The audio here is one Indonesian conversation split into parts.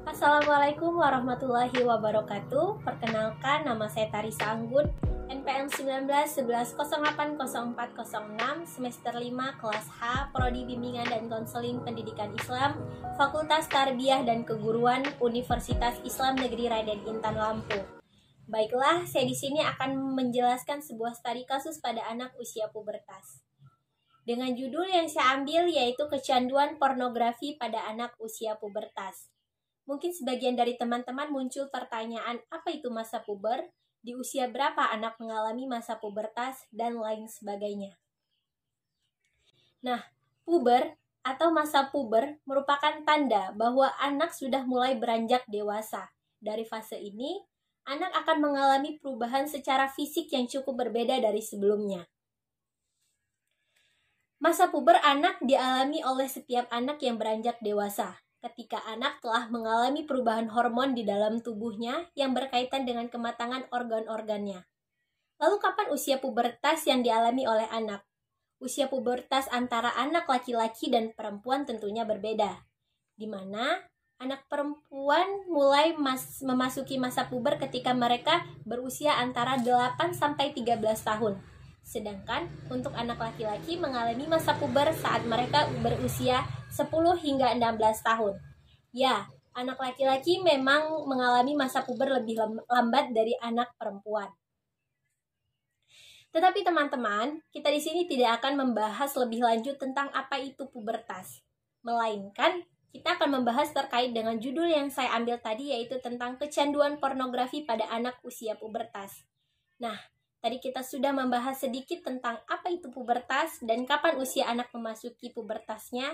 Assalamualaikum warahmatullahi wabarakatuh. Perkenalkan, nama saya Tarisa Anggun, NPM 1911080406, semester 5, kelas H, Prodi Bimbingan dan Konseling Pendidikan Islam, Fakultas Tarbiyah dan Keguruan, Universitas Islam Negeri Raden Intan Lampung. Baiklah, saya di sini akan menjelaskan sebuah studi kasus pada anak usia pubertas. Dengan judul yang saya ambil yaitu kecanduan pornografi pada anak usia pubertas. Mungkin sebagian dari teman-teman muncul pertanyaan, apa itu masa puber, di usia berapa anak mengalami masa pubertas, dan lain sebagainya. Nah, puber atau masa puber merupakan tanda bahwa anak sudah mulai beranjak dewasa. Dari fase ini, anak akan mengalami perubahan secara fisik yang cukup berbeda dari sebelumnya. Masa puber anak dialami oleh setiap anak yang beranjak dewasa. Ketika anak telah mengalami perubahan hormon di dalam tubuhnya yang berkaitan dengan kematangan organ-organnya. Lalu kapan usia pubertas yang dialami oleh anak? Usia pubertas antara anak laki-laki dan perempuan tentunya berbeda, di mana anak perempuan mulai memasuki masa puber ketika mereka berusia antara 8 sampai 13 tahun. Sedangkan untuk anak laki-laki mengalami masa puber saat mereka berusia 10 hingga 16 tahun. Ya, anak laki-laki memang mengalami masa puber lebih lambat dari anak perempuan. Tetapi teman-teman, kita di sini tidak akan membahas lebih lanjut tentang apa itu pubertas. Melainkan, kita akan membahas terkait dengan judul yang saya ambil tadi, yaitu tentang kecanduan pornografi pada anak usia pubertas. Nah, tadi kita sudah membahas sedikit tentang apa itu pubertas dan kapan usia anak memasuki pubertasnya.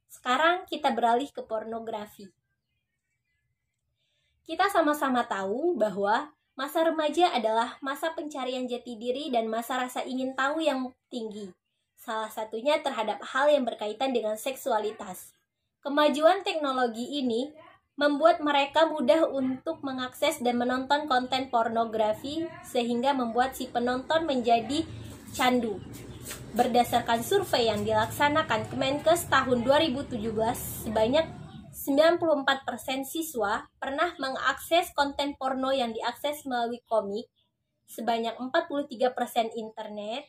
Sekarang kita beralih ke pornografi. Kita sama-sama tahu bahwa masa remaja adalah masa pencarian jati diri dan masa rasa ingin tahu yang tinggi. Salah satunya terhadap hal yang berkaitan dengan seksualitas. Kemajuan teknologi ini membuat mereka mudah untuk mengakses dan menonton konten pornografi sehingga membuat si penonton menjadi candu. Berdasarkan survei yang dilaksanakan Kemenkes tahun 2017, sebanyak 94% siswa pernah mengakses konten porno yang diakses melalui komik, sebanyak 43% internet,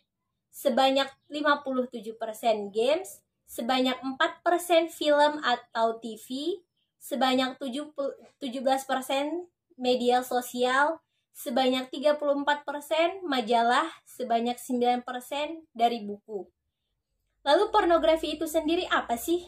sebanyak 57% games, sebanyak 4% film atau TV, sebanyak 17% media sosial, sebanyak 34% majalah, sebanyak 9% dari buku. Lalu pornografi itu sendiri apa sih?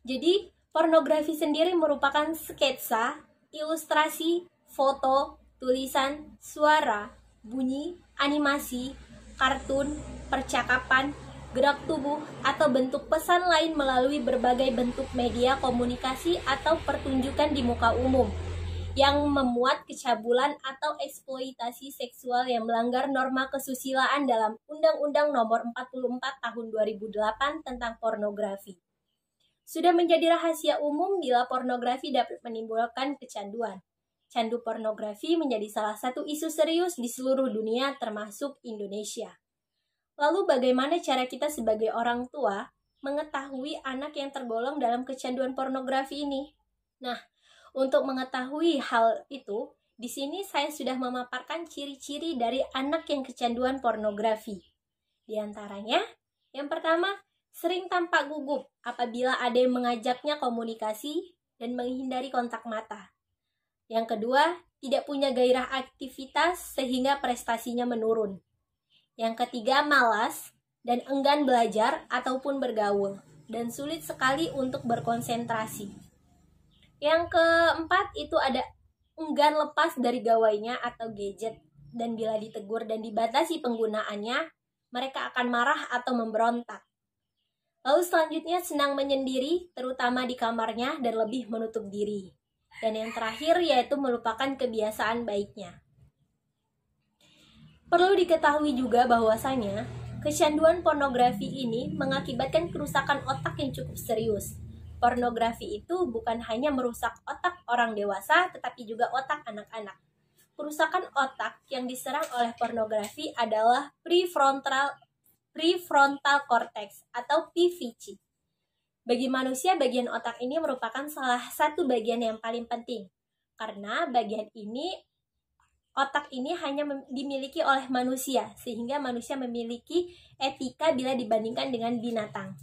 Jadi, pornografi sendiri merupakan sketsa, ilustrasi, foto, tulisan, suara, bunyi, animasi, kartun, percakapan, gerak tubuh, atau bentuk pesan lain melalui berbagai bentuk media komunikasi atau pertunjukan di muka umum yang memuat kecabulan atau eksploitasi seksual yang melanggar norma kesusilaan dalam Undang-Undang Nomor 44 Tahun 2008 tentang pornografi. Sudah menjadi rahasia umum bila pornografi dapat menimbulkan kecanduan. Candu pornografi menjadi salah satu isu serius di seluruh dunia termasuk Indonesia. Lalu bagaimana cara kita sebagai orang tua mengetahui anak yang tergolong dalam kecanduan pornografi ini? Nah, untuk mengetahui hal itu, di sini saya sudah memaparkan ciri-ciri dari anak yang kecanduan pornografi. Di antaranya, yang pertama, sering tampak gugup apabila ada yang mengajaknya komunikasi dan menghindari kontak mata. Yang kedua, tidak punya gairah aktivitas sehingga prestasinya menurun. Yang ketiga, malas dan enggan belajar ataupun bergaul dan sulit sekali untuk berkonsentrasi. Yang keempat, itu ada enggan lepas dari gawainya atau gadget, dan bila ditegur dan dibatasi penggunaannya, mereka akan marah atau memberontak. Lalu selanjutnya senang menyendiri, terutama di kamarnya dan lebih menutup diri. Dan yang terakhir yaitu melupakan kebiasaan baiknya. Perlu diketahui juga bahwasanya kecanduan pornografi ini mengakibatkan kerusakan otak yang cukup serius. Pornografi itu bukan hanya merusak otak orang dewasa, tetapi juga otak anak-anak. Kerusakan otak yang diserang oleh pornografi adalah prefrontal cortex atau PVC. Bagi manusia, bagian otak ini merupakan salah satu bagian yang paling penting. Karena bagian ini, otak ini hanya dimiliki oleh manusia, sehingga manusia memiliki etika bila dibandingkan dengan binatang.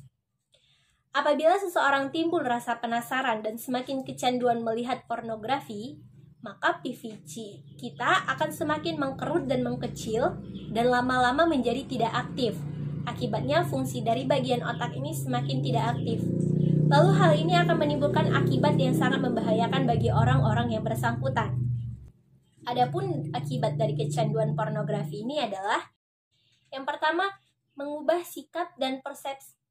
Apabila seseorang timbul rasa penasaran dan semakin kecanduan melihat pornografi, maka PVC kita akan semakin mengkerut dan mengkecil dan lama-lama menjadi tidak aktif. Akibatnya fungsi dari bagian otak ini semakin tidak aktif. Lalu hal ini akan menimbulkan akibat yang sangat membahayakan bagi orang-orang yang bersangkutan. Adapun akibat dari kecanduan pornografi ini adalah yang pertama, mengubah sikap dan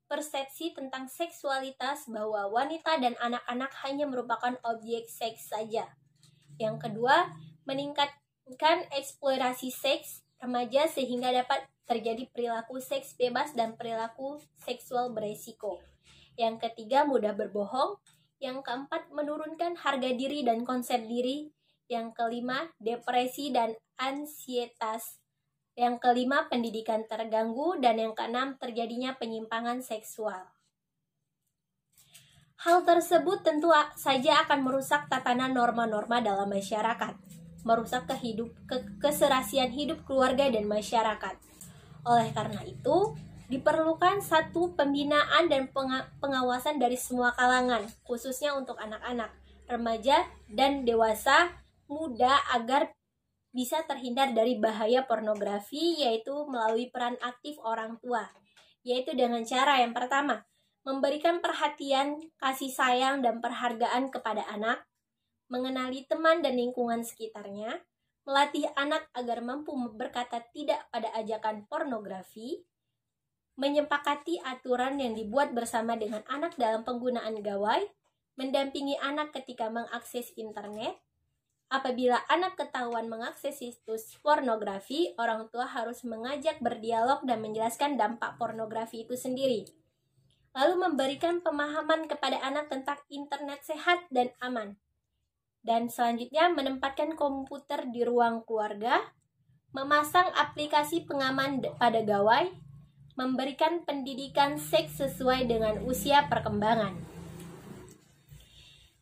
persepsi tentang seksualitas bahwa wanita dan anak-anak hanya merupakan objek seks saja. Yang kedua, meningkatkan eksplorasi seks remaja sehingga dapat terjadi perilaku seks bebas dan perilaku seksual beresiko. Yang ketiga, mudah berbohong. Yang keempat, menurunkan harga diri dan konsep diri. Yang kelima, depresi dan ansietas. Yang kelima, pendidikan terganggu. Dan yang keenam, terjadinya penyimpangan seksual. Hal tersebut tentu saja akan merusak tatanan norma-norma dalam masyarakat, merusak keserasian hidup keluarga dan masyarakat. Oleh karena itu, diperlukan satu pembinaan dan pengawasan dari semua kalangan, khususnya untuk anak-anak, remaja, dan dewasa muda agar bisa terhindar dari bahaya pornografi, yaitu melalui peran aktif orang tua, yaitu dengan cara yang pertama, memberikan perhatian, kasih sayang, dan penghargaan kepada anak, mengenali teman dan lingkungan sekitarnya, melatih anak agar mampu berkata tidak pada ajakan pornografi, menyepakati aturan yang dibuat bersama dengan anak dalam penggunaan gawai, mendampingi anak ketika mengakses internet. Apabila anak ketahuan mengakses situs pornografi, orang tua harus mengajak berdialog dan menjelaskan dampak pornografi itu sendiri. Lalu memberikan pemahaman kepada anak tentang internet sehat dan aman. Dan selanjutnya menempatkan komputer di ruang keluarga, memasang aplikasi pengaman pada gawai, memberikan pendidikan seks sesuai dengan usia perkembangan.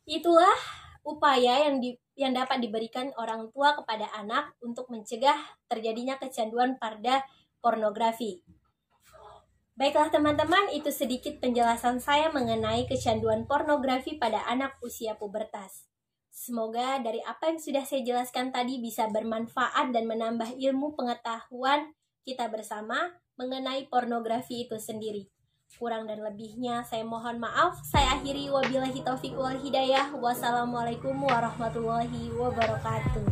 Itulah upaya yang dapat diberikan orang tua kepada anak untuk mencegah terjadinya kecanduan pada pornografi. Baiklah teman-teman, itu sedikit penjelasan saya mengenai kecanduan pornografi pada anak usia pubertas. Semoga dari apa yang sudah saya jelaskan tadi bisa bermanfaat dan menambah ilmu pengetahuan kita bersama mengenai pornografi itu sendiri. Kurang dan lebihnya saya mohon maaf. Saya akhiri, wabillahi taufiq wal hidayah. Wassalamualaikum warahmatullahi wabarakatuh.